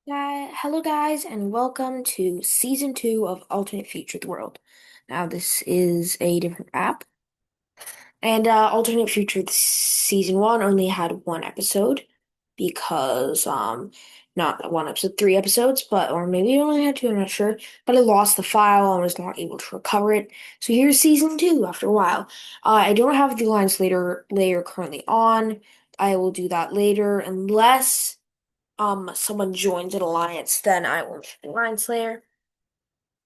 Hello guys, and welcome to season 2 of Alternate Future the World. Now this is a different app, and Alternate Future season 1 only had one episode because not one episode, 3 episodes, but or maybe it only had two, I'm not sure. But I lost the file and was not able to recover it. So here's season 2 after a while. I don't have the Alliance layer currently on. I will do that later unless someone joins an alliance, then I will join Lion Slayer.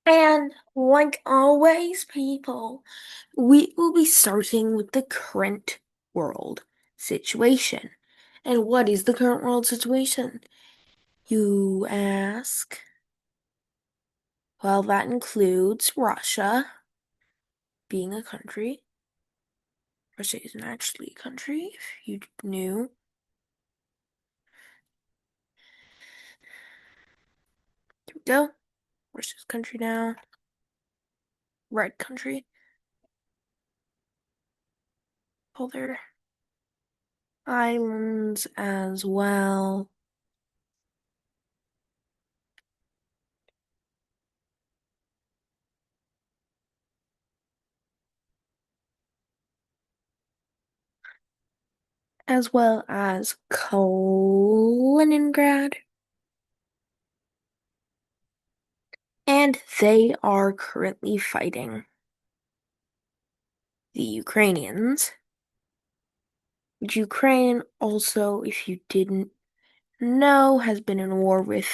And like always, people, we will be starting with the current world situation. And what is the current world situation? You ask? Well, that includes Russia being a country. Russia isn't actually a country, if you knew. Here we go. Russia's country now. Red country. All their islands as well. As well as Kaliningrad. And they are currently fighting the Ukrainians. Ukraine also, if you didn't know, has been in war with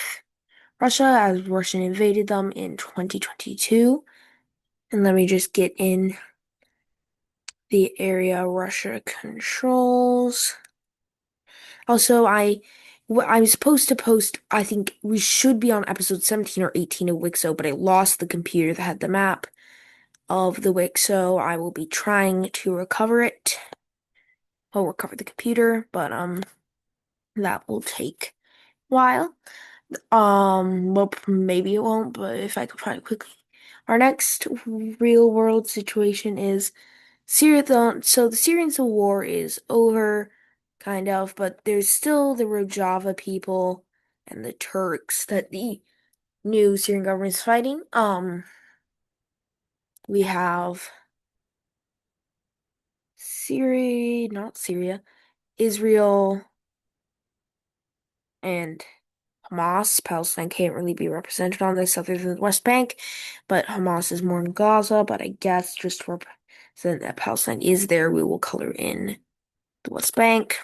Russia as Russia invaded them in 2022. And let me just get in the area Russia controls. Also, I'm supposed to post, I think we should be on episode 17 or 18 of Wixo, but I lost the computer that had the map of the Wixo. I will be trying to recover it. I'll recover the computer, but that will take a while. Well, maybe it won't, but if I could find it quickly. Our next real world situation is Syria. So the Syrian Civil War is over, kind of, but there's still the Rojava people and the Turks that the new Syrian government is fighting. We have Syria, not Syria, Israel, and Hamas. Palestine can't really be represented on this other than the West Bank, but Hamas is more in Gaza. But I guess just for so that Palestine is there, we will color in the West Bank.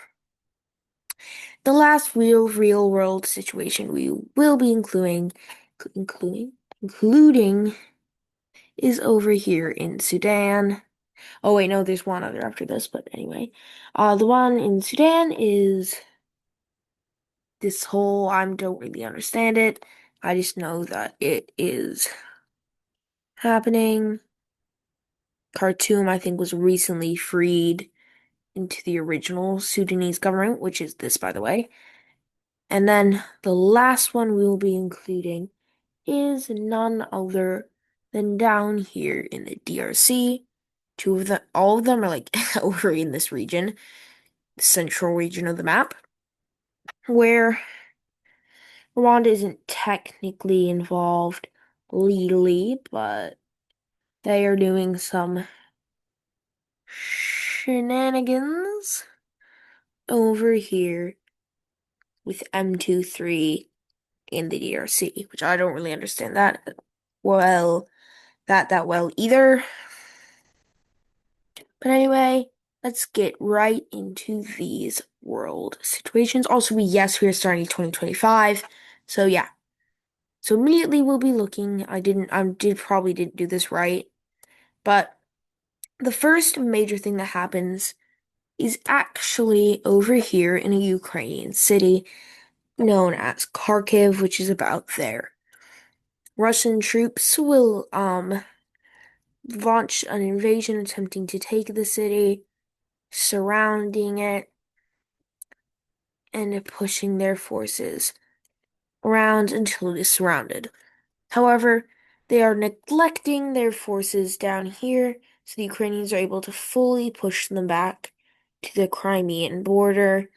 The last real world situation we will be including is over here in Sudan. Oh wait, no, there's one other after this, but anyway. The one in Sudan is this whole, I don't really understand it. I just know that it is happening. Khartoum, I think, was recently freed into the original Sudanese government, which is this, by the way. And then the last one we will be including is none other than down here in the DRC. All of them are like over in this region, the central region of the map, where Rwanda isn't technically involved legally, but they are doing some shenanigans over here with M23 in the DRC, which I don't really understand well that well either. But anyway, let's get right into these world situations. Also, we are starting 2025. So yeah. So immediately we'll be looking. Probably didn't do this right, but the first major thing that happens is actually over here in a Ukrainian city known as Kharkiv, which is about there. Russian troops will launch an invasion attempting to take the city, surrounding it, and pushing their forces around until it is surrounded. However, they are neglecting their forces down here, so the Ukrainians are able to fully push them back to the Crimean border.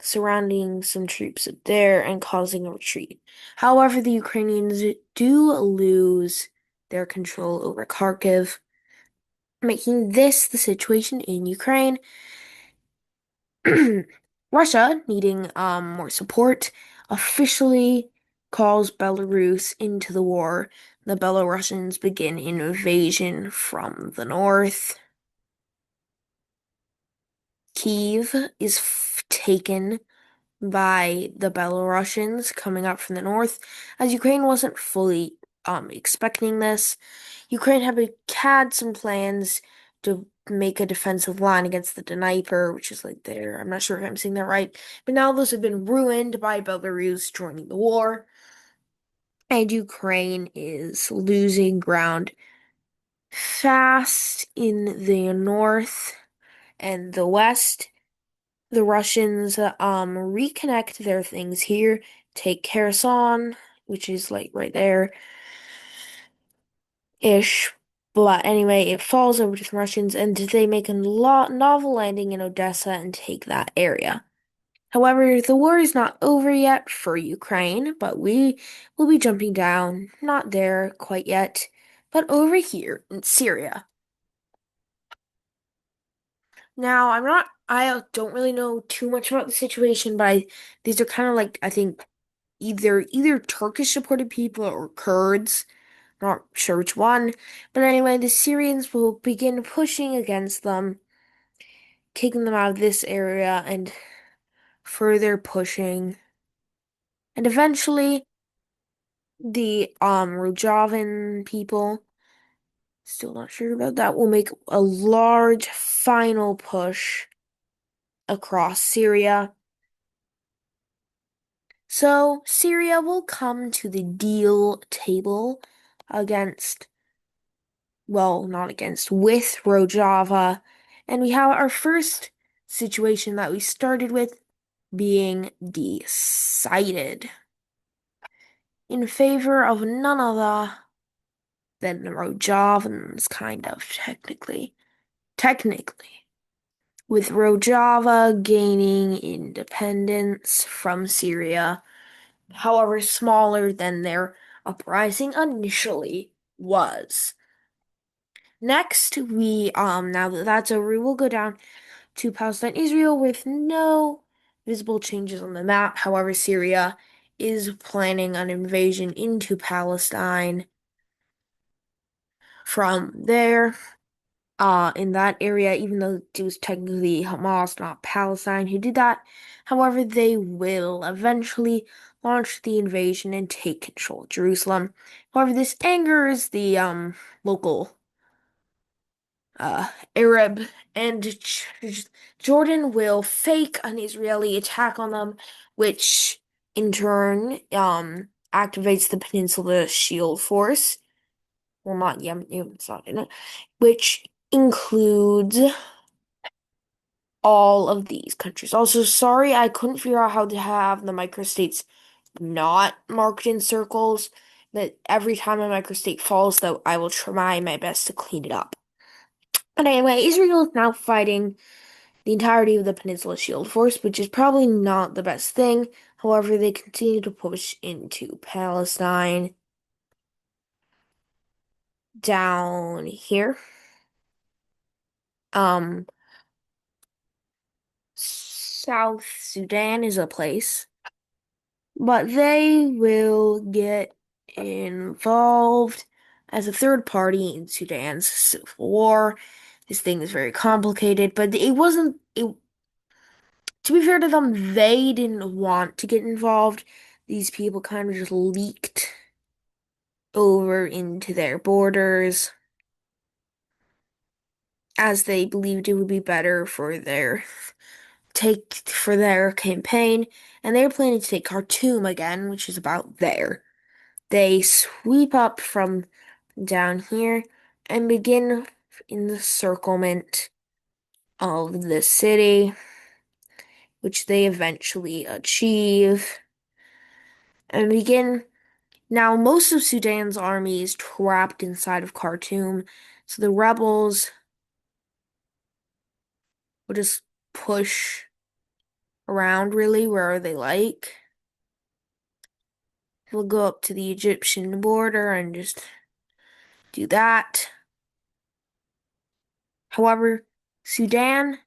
surrounding some troops there and causing a retreat. However, the Ukrainians do lose their control over Kharkiv, making this the situation in Ukraine. Russia, needing more support, officially calls Belarus into the war. The Belarusians begin invasion from the north. Kiev is taken by the Belarusians coming up from the north, as Ukraine wasn't fully expecting this. Ukraine had some plans to make a defensive line against the Dnieper, which is like there. I'm not sure if I'm saying that right, but now those have been ruined by Belarus joining the war, and Ukraine is losing ground fast in the north and the west. The Russians reconnect their things here, take Kherson, which is like right there ish. But anyway, it falls over to the Russians, and they make a novel landing in Odessa and take that area. However, the war is not over yet for Ukraine, but we will be jumping down, not there quite yet, but over here in Syria. Now, I don't really know too much about the situation, but these are kind of like, I think, either Turkish supported people or Kurds. Not sure which one. But anyway, the Syrians will begin pushing against them, kicking them out of this area and further pushing. And eventually the Rojavan people, still not sure about that, will make a large final push across Syria. So Syria will come to the deal table against, well, not against, with Rojava. And we have our first situation that we started with being decided in favor of none other than the Rojavans, kind of, technically. Technically. With Rojava gaining independence from Syria, however smaller than their uprising initially was. Next, now that that's over, we will go down to Palestine, Israel with no visible changes on the map. However, Syria is planning an invasion into Palestine from there. In that area, even though it was technically Hamas, not Palestine, who did that. However, they will eventually launch the invasion and take control of Jerusalem. However, this angers the local Arab, and Jordan will fake an Israeli attack on them, which in turn activates the Peninsula Shield Force. Well, not Yemen, it's not in it, which includes all of these countries. Also, sorry, I couldn't figure out how to have the microstates not marked in circles, but every time a microstate falls, though, I will try my best to clean it up. But anyway, Israel is now fighting the entirety of the Peninsula Shield Force, which is probably not the best thing. However, they continue to push into Palestine down here. Um, South Sudan is a place, but they will get involved as a third party in Sudan's civil war. This thing is very complicated, but it wasn't it to be fair to them, they didn't want to get involved. These people kind of just leaked over into their borders as they believed it would be better for their campaign, and they were planning to take Khartoum again, which is about there. They sweep up from down here and begin encirclement of the city, which they eventually achieve, and begin. Now, most of Sudan's army is trapped inside of Khartoum, so the rebels will just push around really wherever they like. They'll go up to the Egyptian border and just do that. However, Sudan,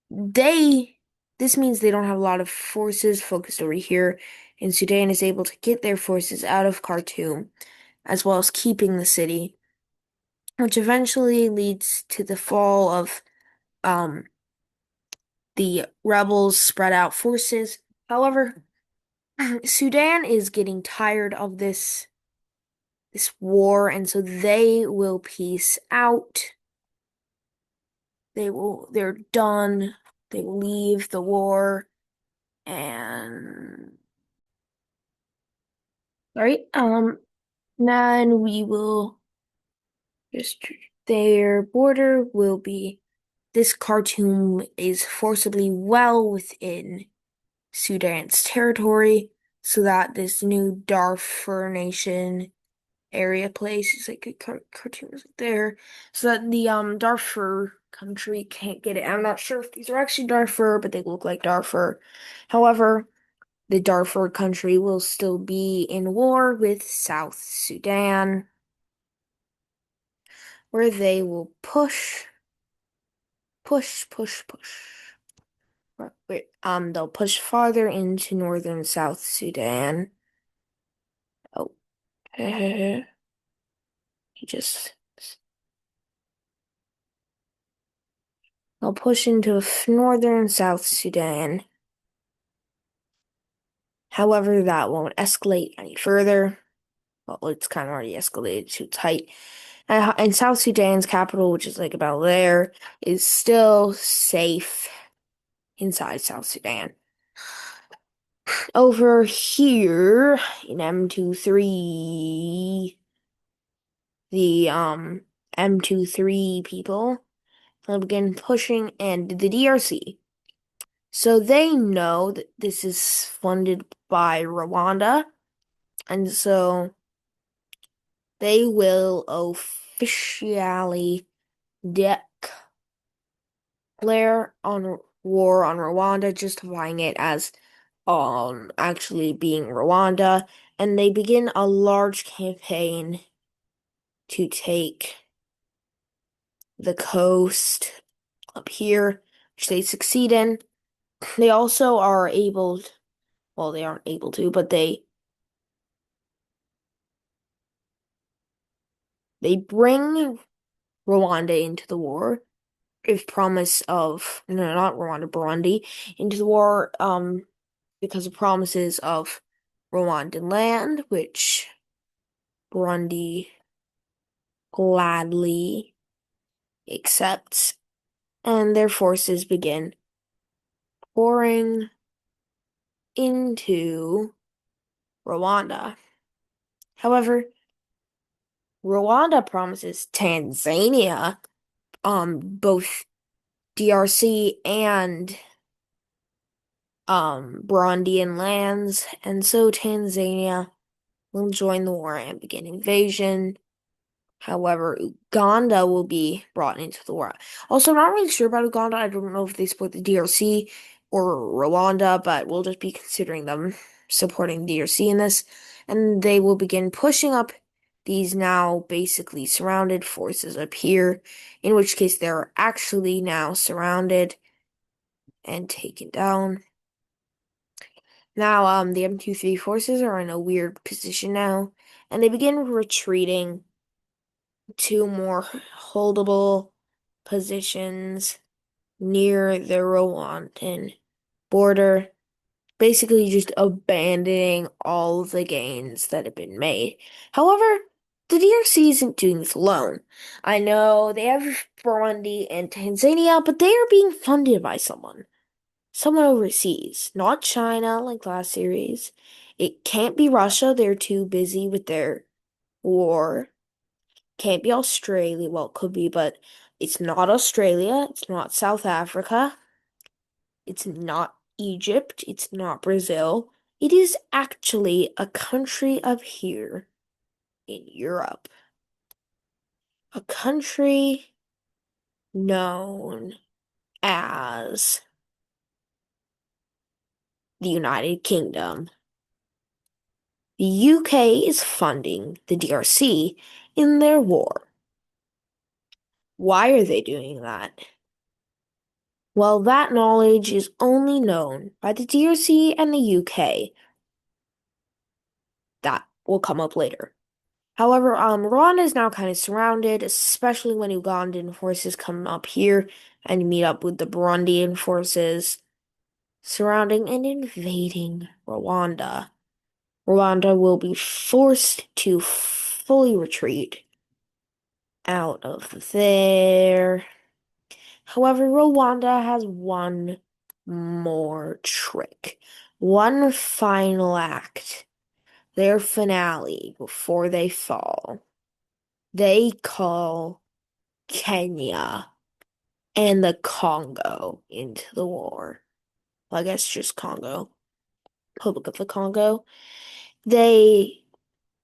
they this means they don't have a lot of forces focused over here, and Sudan is able to get their forces out of Khartoum, as well as keeping the city, which eventually leads to the fall of um the rebels' spread out forces. However, Sudan is getting tired of this war, and so they will peace out. They're done. They will leave the war and right. Then we will just their border will be this Khartoum is forcibly well within Sudan's territory, so that this new Darfur nation area place is like a cartoon is there, so that the Darfur country can't get it. I'm not sure if these are actually Darfur, but they look like Darfur. However, the Darfur country will still be in war with South Sudan, where they will push. They'll push farther into northern South Sudan. Oh, he just they'll push into northern South Sudan. However, that won't escalate any further. Well, it's kind of already escalated to tight. And South Sudan's capital, which is like about there, is still safe inside South Sudan. Over here in M23, the M23 people will begin pushing and the DRC. So they know that this is funded by Rwanda, and so they will officially declare on war on Rwanda, justifying it as actually being Rwanda, and they begin a large campaign to take the coast up here, which they succeed in. They also are able, well, they aren't able to, but they bring Rwanda into the war, if promise of no, not Rwanda, Burundi into the war, because of promises of Rwandan land, which Burundi gladly accepts, and their forces begin pouring into Rwanda. However, Rwanda promises Tanzania, both DRC and Burundian lands, and so Tanzania will join the war and begin invasion. However, Uganda will be brought into the war. Also, I'm not really sure about Uganda. I don't know if they support the DRC or Rwanda, but we'll just be considering them supporting the DRC in this. And they will begin pushing up these now basically surrounded forces up here, in which case they're actually now surrounded and taken down. Now, the M23 forces are in a weird position now, and they begin retreating to more holdable positions near the Rwandan border, basically just abandoning all of the gains that have been made. However, the DRC isn't doing this alone. I know they have Burundi and Tanzania, but they are being funded by someone overseas, not China like last series. It can't be Russia, they're too busy with their war. Can't be Australia. Well, it could be, but it's not Australia. It's not South Africa. It's not Egypt. It's not Brazil. It is actually a country up here in Europe. A country known as the United Kingdom. The UK is funding the DRC in their war. Why are they doing that? Well, that knowledge is only known by the DRC and the UK. That will come up later. However, Rwanda is now kind of surrounded, especially when Ugandan forces come up here and meet up with the Burundian forces surrounding and invading Rwanda. Rwanda will be forced to fully retreat out of there. However, Rwanda has one more trick, one final act, their finale before they fall. They call Kenya and the Congo into the war. Well, I guess just Congo, Republic of the Congo. They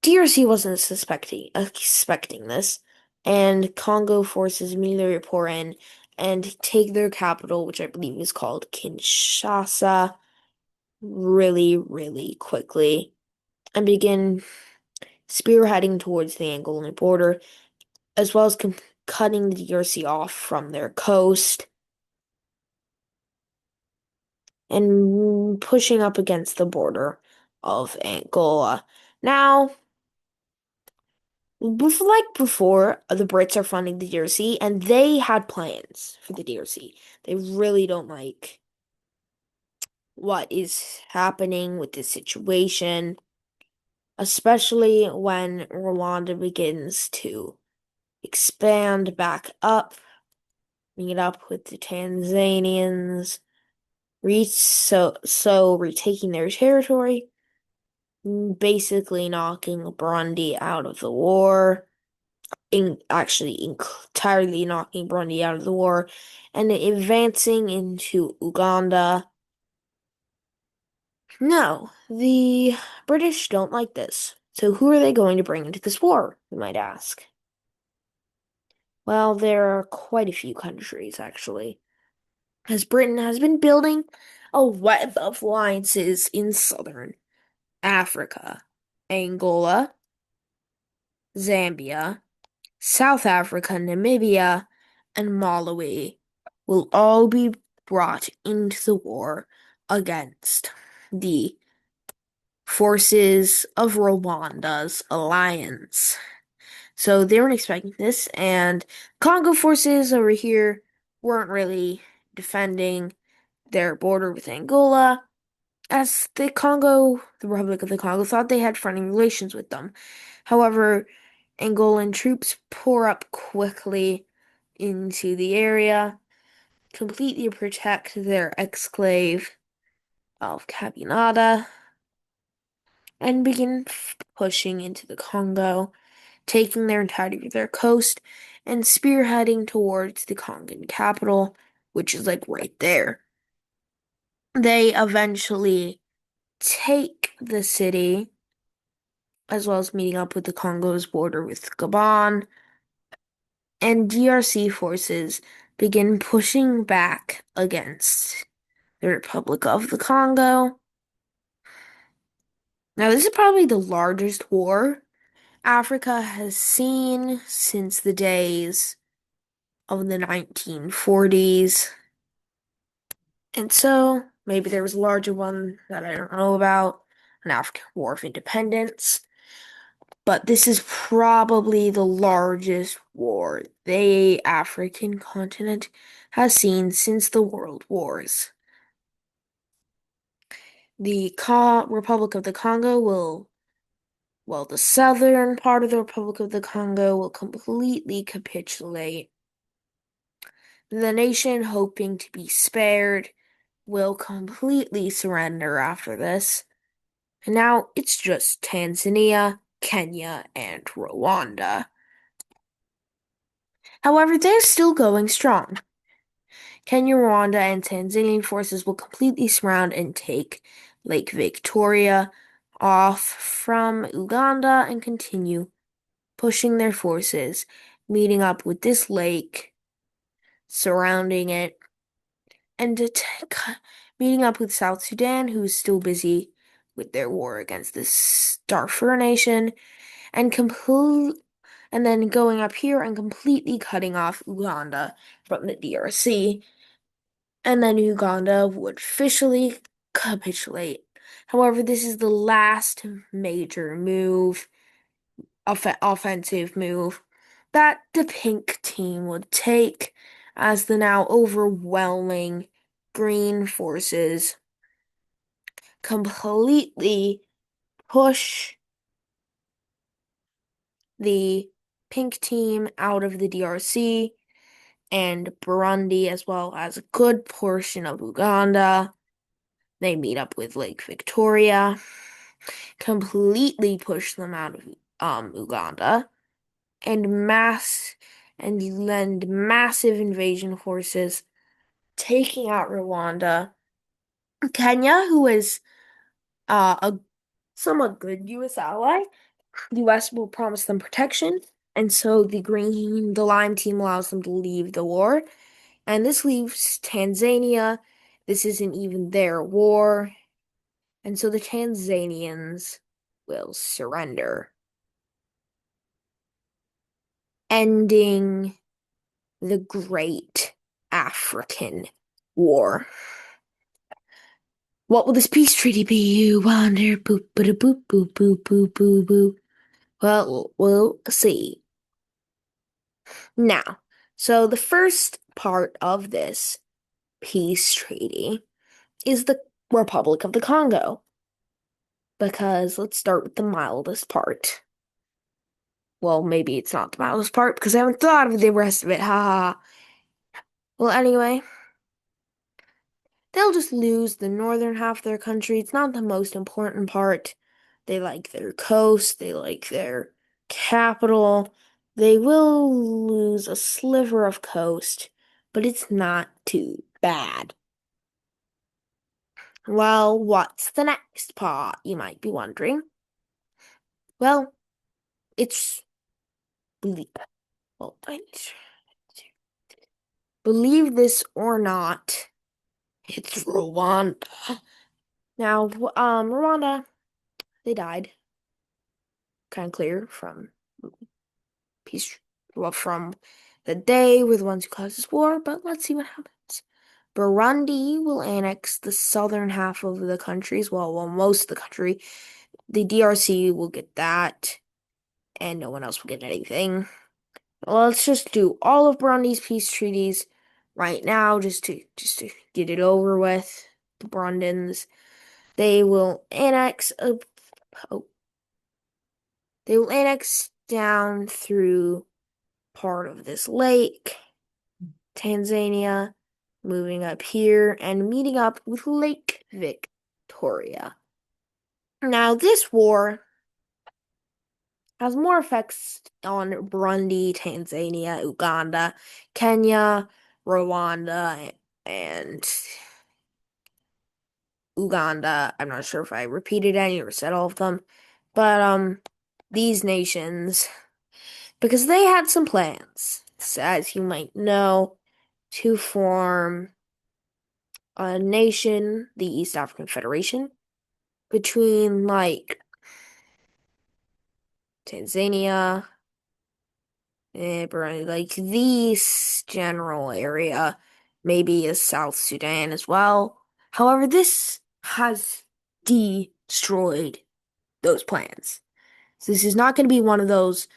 DRC wasn't expecting this, and Congo forces immediately pour in and take their capital, which I believe is called Kinshasa, really, really quickly, and begin spearheading towards the Angolan border, as well as cutting the DRC off from their coast and pushing up against the border of Angola. Now, like before, the Brits are funding the DRC, and they had plans for the DRC. They really don't like what is happening with this situation, especially when Rwanda begins to expand back up, meet up with the Tanzanians, retaking their territory, basically knocking Burundi out of the war. Entirely knocking Burundi out of the war and advancing into Uganda. No, the British don't like this. So who are they going to bring into this war, you might ask? Well, there are quite a few countries, actually, as Britain has been building a web of alliances in southern Africa, Angola, Zambia, South Africa, Namibia, and Malawi will all be brought into the war against the forces of Rwanda's alliance. So they weren't expecting this, and Congo forces over here weren't really defending their border with Angola, as the Republic of the Congo, thought they had friendly relations with them. However, Angolan troops pour up quickly into the area, completely protect their exclave of Cabinada, and begin pushing into the Congo, taking their entirety of their coast and spearheading towards the Congan capital, which is like right there. They eventually take the city, as well as meeting up with the Congo's border with Gabon, and DRC forces begin pushing back against the Republic of the Congo. Now, this is probably the largest war Africa has seen since the days of the 1940s. And so, maybe there was a larger one that I don't know about, an African War of Independence. But this is probably the largest war the African continent has seen since the World Wars. The Republic of the Congo the southern part of the Republic of the Congo will completely capitulate. The nation, hoping to be spared, will completely surrender after this. And now it's just Tanzania, Kenya, and Rwanda. However, they're still going strong. Kenya, Rwanda, and Tanzanian forces will completely surround and take Lake Victoria off from Uganda and continue pushing their forces, meeting up with this lake, surrounding it, and meeting up with South Sudan, who's still busy with their war against this Darfur nation, and complete and then going up here and completely cutting off Uganda from the DRC, and then Uganda would officially capitulate. However, this is the last major move, offensive move, that the pink team would take as the now overwhelming green forces completely push the pink team out of the DRC and Burundi, as well as a good portion of Uganda. They meet up with Lake Victoria, completely push them out of Uganda, and lend massive invasion forces, taking out Rwanda. Kenya, who is a somewhat good U.S. ally, the U.S. will promise them protection, and so the Lime team allows them to leave the war. And this leaves Tanzania. This isn't even their war. And so the Tanzanians will surrender, ending the Great African War. What will this peace treaty be, you wonder? Boop, boop, boop, boop, boop, boop, boop, boop. Well, we'll see. Now, so the first part of this peace treaty is the Republic of the Congo. Because let's start with the mildest part. Well, maybe it's not the mildest part because I haven't thought of the rest of it. Ha ha. Well, anyway, they'll just lose the northern half of their country. It's not the most important part. They like their coast, they like their capital. They will lose a sliver of coast, but it's not too bad. Well, what's the next part, you might be wondering? Well, it's well, believe this or not, it's Rwanda. Now, Rwanda, they died. Kind of clear from peace, well, from the day were the ones who caused this war, but let's see what happens. Burundi will annex the southern half of the country as well, most of the country. The DRC will get that, and no one else will get anything. Well, let's just do all of Burundi's peace treaties right now, just to get it over with. The Burundians, they will annex oh, they will annex down through part of this lake, Tanzania, moving up here and meeting up with Lake Victoria. Now, this war has more effects on Burundi, Tanzania, Uganda, Kenya, Rwanda, and Uganda. I'm not sure if I repeated any or said all of them, but these nations, because they had some plans, as you might know, to form a nation, the East African Federation, between like Tanzania, Burundi, like this general area, maybe a South Sudan as well. However, this has destroyed those plans. So this is not going to be one of those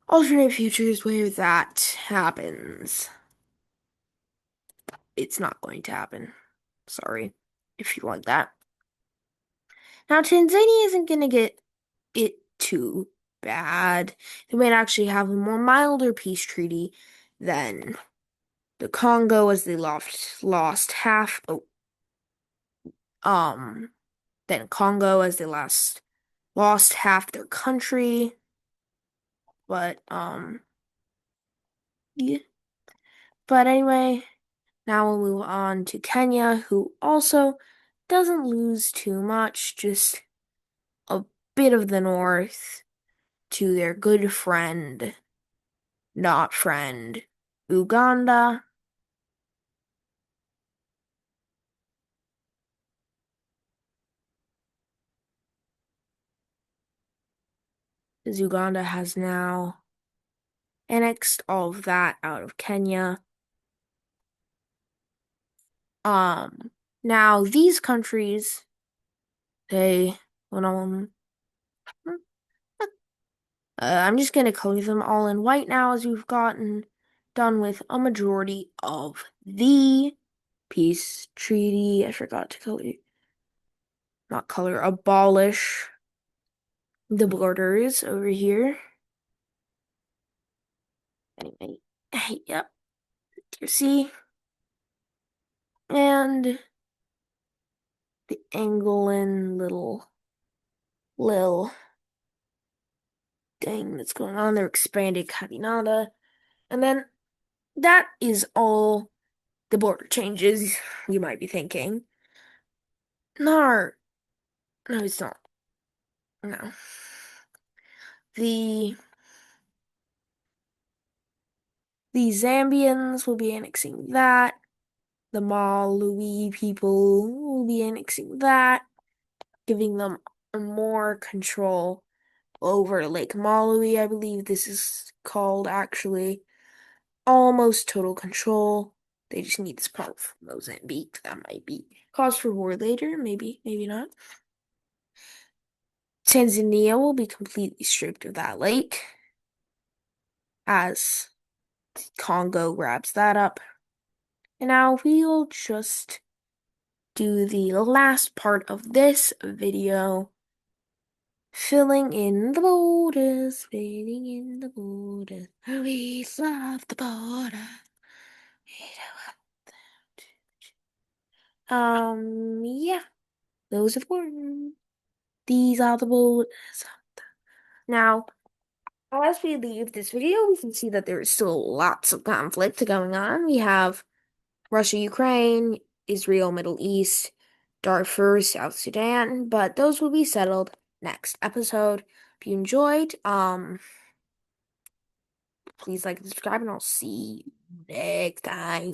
alternate futures where that happens. It's not going to happen. Sorry if you want that. Now, Tanzania isn't going to get it too bad. They might actually have a more milder peace treaty than the Congo, as they lost half. Then Congo, as they lost half their country. But yeah. But anyway, now we'll move on to Kenya, who also doesn't lose too much, just a bit of the north to their good friend, not friend, Uganda. because Uganda has now annexed all of that out of Kenya. Now these countries, they, when I'm just gonna color them all in white now as we've gotten done with a majority of the peace treaty. I forgot to abolish the borders over here. Anyway, yep, you see, and the Angolan little thing that's going on. They're expanding Carinada, and then that is all the border changes. You might be thinking, no, no, it's not. No, the the Zambians will be annexing that. The Malawi people will be annexing that, giving them more control over Lake Malawi. I believe this is called actually almost total control. They just need this part of Mozambique. That might be cause for war later, maybe, maybe not. Tanzania will be completely stripped of that lake as Congo grabs that up. And now we'll just do the last part of this video, filling in the borders, filling in the borders. We love the border. Yeah, those are the borders. These are the borders. Now, as we leave this video, we can see that there is still lots of conflict going on. We have Russia, Ukraine, Israel, Middle East, Darfur, South Sudan, but those will be settled next episode. If you enjoyed, please like and subscribe, and I'll see you next time.